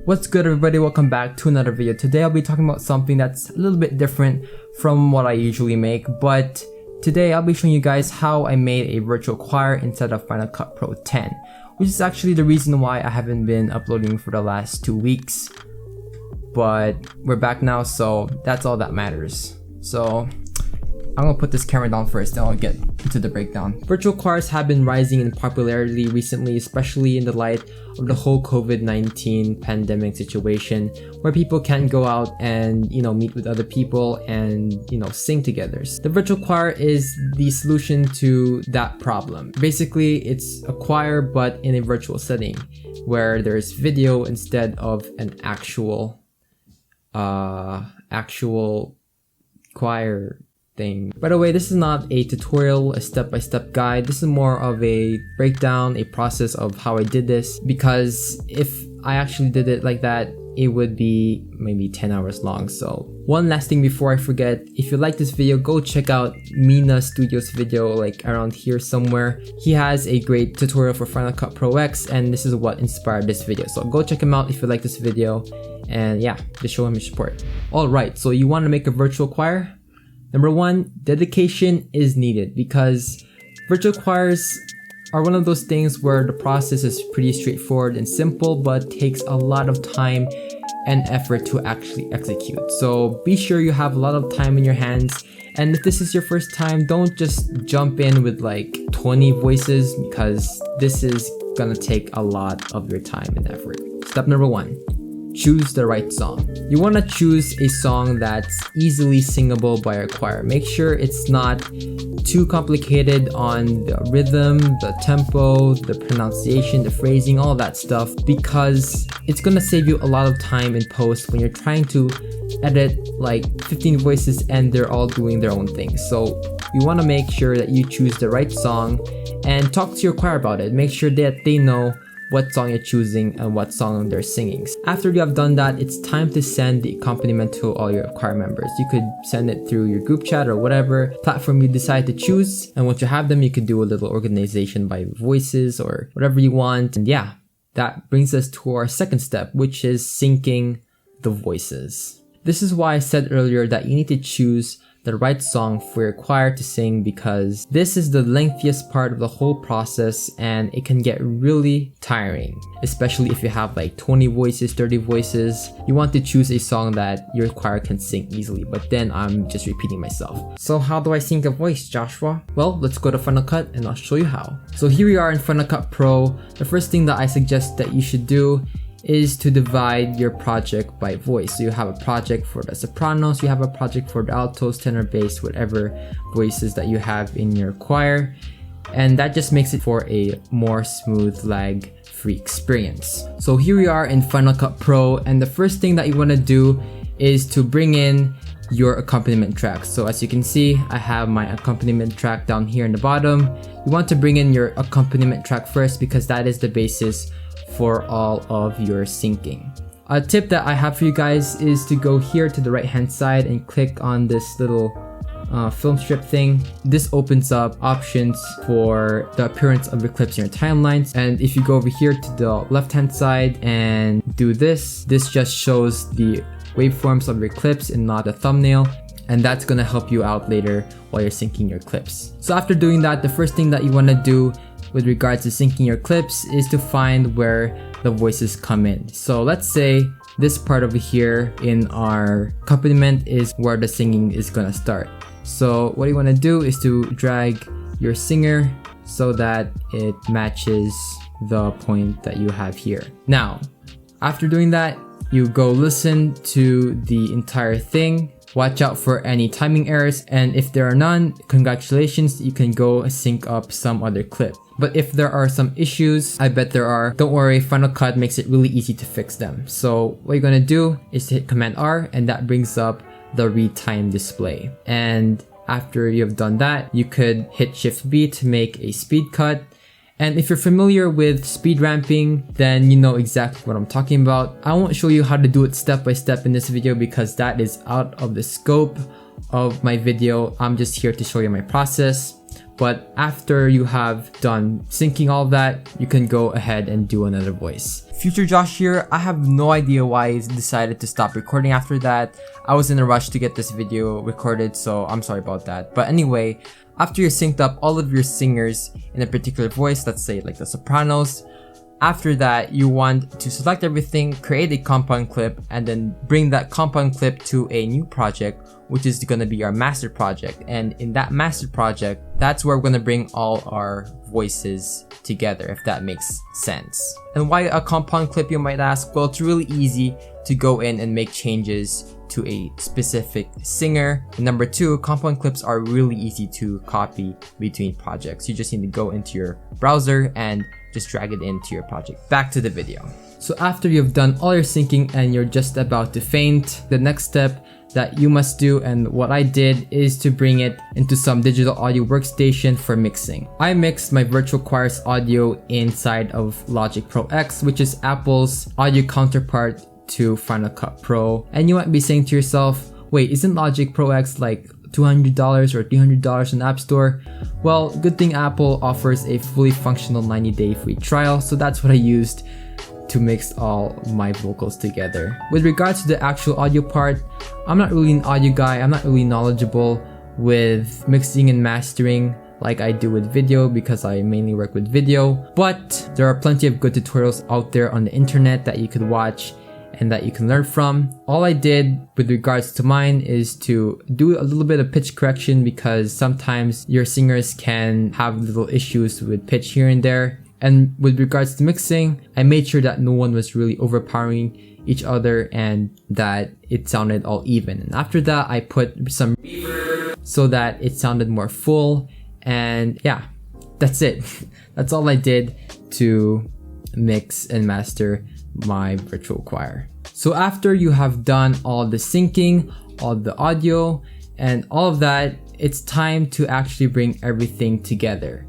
What's good, everybody? Welcome back to another video. Today I'll be talking about something that's a little bit different from what I usually make, but today I'll be showing you guys how I made a virtual choir inside of Final Cut Pro 10, which is actually the reason why I haven't been uploading for the last 2 weeks. But we're back now, so that's all that matters. So I'm gonna put this camera down first, then I'll get into the breakdown. Virtual choirs have been rising in popularity recently, especially in the light of the whole COVID-19 pandemic situation, where people can't go out and, meet with other people and, sing together. The virtual choir is the solution to that problem. Basically, it's a choir but in a virtual setting, where there's video instead of an actual choir thing. By the way, this is not a tutorial, a step-by-step guide. This is more of a breakdown, a process of how I did this, because if I actually did it like that, it would be maybe 10 hours long. So one last thing before I forget, if you like this video, go check out Mina Studio's video, like around here somewhere. He has a great tutorial for Final Cut Pro X, and this is what inspired this video. So go check him out if you like this video, and yeah, just show him your support. Alright, so you want to make a virtual choir? Number one, dedication is needed, because virtual choirs are one of those things where the process is pretty straightforward and simple, but takes a lot of time and effort to actually execute. So be sure you have a lot of time in your hands, and if this is your first time, don't just jump in with like 20 voices, because this is gonna take a lot of your time and effort. Step number one, choose the right song. You want to choose a song that's easily singable by a choir. Make sure it's not too complicated on the rhythm, the tempo, the pronunciation, the phrasing, all that stuff, because it's gonna save you a lot of time in post when you're trying to edit like 15 voices and they're all doing their own thing. So you want to make sure that you choose the right song and talk to your choir about it. Make sure that they know what song you're choosing and what song they're singing. After you have done that, it's time to send the accompaniment to all your choir members. You could send it through your group chat or whatever platform you decide to choose, and once you have them, you could do a little organization by voices or whatever you want. And yeah, that brings us to our second step, which is syncing the voices. This is why I said earlier that you need to choose the right song for your choir to sing, because this is the lengthiest part of the whole process and it can get really tiring, especially if you have like 20 voices, 30 voices. You want to choose a song that your choir can sing easily, but then I'm just repeating myself. So how do I sync a voice, Joshua? Well, let's go to Final Cut and I'll show you how. So here we are in Final Cut Pro. The first thing that I suggest that you should do is to divide your project by voice. So you have a project for the sopranos, you have a project for the altos, tenor, bass, whatever voices that you have in your choir, and that just makes it for a more smooth, lag-free experience. So here we are in Final Cut Pro, and the first thing that you want to do is to bring in your accompaniment track. So as you can see, I have my accompaniment track down here in the bottom. You want to bring in your accompaniment track first, because that is the basis for all of your syncing. A tip that I have for you guys is to go here to the right hand side and click on this little film strip thing. This opens up options for the appearance of your clips in your timelines, and if you go over here to the left hand side and do this just shows the waveforms of your clips and not a thumbnail, and that's gonna help you out later while you're syncing your clips. So after doing that, the first thing that you want to do with regards to syncing your clips is to find where the voices come in. So let's say this part over here in our accompaniment is where the singing is gonna start. So what you want to do is to drag your singer so that it matches the point that you have here. Now, after doing that, you go listen to the entire thing. Watch out for any timing errors, and if there are none, congratulations, you can go sync up some other clip. But if there are some issues, I bet there are, don't worry, Final Cut makes it really easy to fix them. So what you're gonna do is to hit Command R, and that brings up the retime display. And after you've done that, you could hit Shift B to make a speed cut. And if you're familiar with speed ramping, then you know exactly what I'm talking about. I won't show you how to do it step by step in this video, because that is out of the scope of my video. I'm just here to show you my process. But after you have done syncing all that, you can go ahead and do another voice. Future Josh here. I have no idea why he decided to stop recording after that. I was in a rush to get this video recorded, so I'm sorry about that. But anyway, after you synced up all of your singers in a particular voice, let's say like the sopranos, after that, you want to select everything, create a compound clip, and then bring that compound clip to a new project, which is going to be our master project. And in that master project, that's where we're going to bring all our voices together, if that makes sense. And why a compound clip, you might ask? Well, it's really easy to go in and make changes to a specific singer. And number two, compound clips are really easy to copy between projects. You just need to go into your browser and just drag it into your project. Back to the video. So after you've done all your syncing and you're just about to faint, the next step that you must do, and what I did, is to bring it into some digital audio workstation for mixing. I mixed my virtual choir's audio inside of Logic Pro X, which is Apple's audio counterpart to Final Cut Pro. And you might be saying to yourself, wait, isn't Logic Pro X like $200 or $300 in the App Store? Well, good thing Apple offers a fully functional 90-day free trial, so that's what I used to mix all my vocals together. With regards to the actual audio part, I'm not really an audio guy. I'm not really knowledgeable with mixing and mastering like I do with video, because I mainly work with video, but there are plenty of good tutorials out there on the internet that you could watch and that you can learn from. All I did with regards to mine is to do a little bit of pitch correction, because sometimes your singers can have little issues with pitch here and there. And with regards to mixing, I made sure that no one was really overpowering each other and that it sounded all even. And after that, I put some reverb so that it sounded more full. And yeah, that's it. That's all I did to mix and master my virtual choir. So after you have done all the syncing, all the audio, and all of that, it's time to actually bring everything together.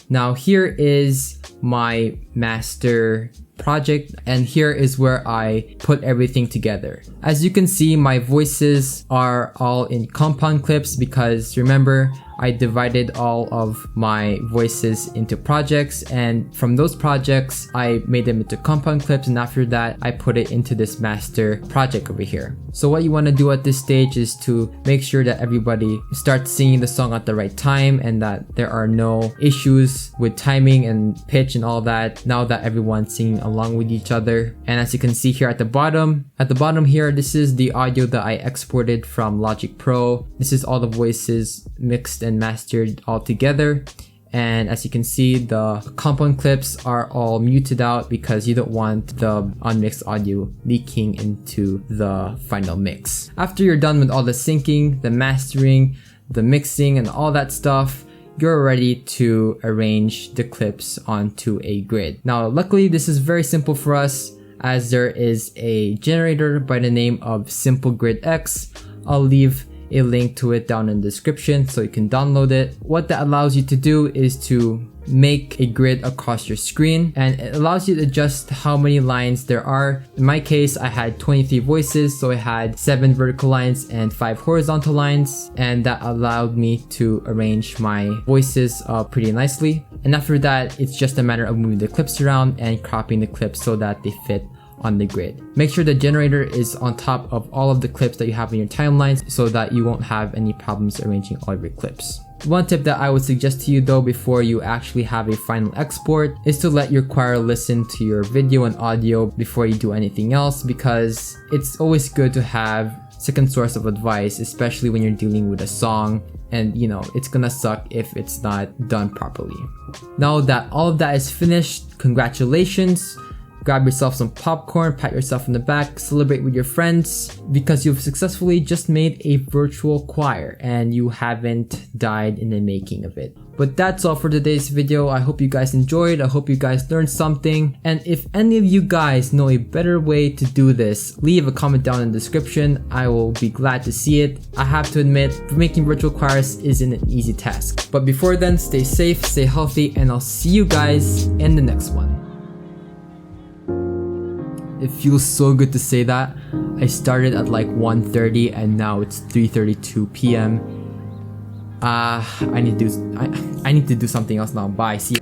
Now here is my master project, and here is where I put everything together. As you can see, my voices are all in compound clips, because remember, I divided all of my voices into projects, and from those projects I made them into compound clips, and after that I put it into this master project over here. So what you want to do at this stage is to make sure that everybody starts singing the song at the right time and that there are no issues with timing and pitch and all that, now that everyone's singing along with each other. And as you can see here at the bottom here, this is the audio that I exported from Logic Pro. This is all the voices mixed and mastered all together. And as you can see, the compound clips are all muted out because you don't want the unmixed audio leaking into the final mix. After you're done with all the syncing, the mastering, the mixing, and all that stuff, you're ready to arrange the clips onto a grid. Now, luckily, this is very simple for us, as there is a generator by the name of Simple Grid X. I'll leave a link to it down in the description so you can download it. What that allows you to do is to make a grid across your screen, and it allows you to adjust how many lines there are. In my case, I had 23 voices, so I had 7 vertical lines and 5 horizontal lines, and that allowed me to arrange my voices pretty nicely. And after that, it's just a matter of moving the clips around and cropping the clips so that they fit on the grid. Make sure the generator is on top of all of the clips that you have in your timelines so that you won't have any problems arranging all of your clips. One tip that I would suggest to you though before you actually have a final export is to let your choir listen to your video and audio before you do anything else, because it's always good to have second source of advice, especially when you're dealing with a song, and you know, it's gonna suck if it's not done properly. Now that all of that is finished, congratulations. Grab yourself some popcorn, pat yourself on the back, celebrate with your friends, because you've successfully just made a virtual choir and you haven't died in the making of it. But that's all for today's video. I hope you guys enjoyed. I hope you guys learned something. And if any of you guys know a better way to do this, leave a comment down in the description. I will be glad to see it. I have to admit, making virtual choirs isn't an easy task. But before then, stay safe, stay healthy, and I'll see you guys in the next one. It feels so good to say that. I started at like 1:30 and now it's 3:32 p.m. I need to do something else now. Bye. See ya.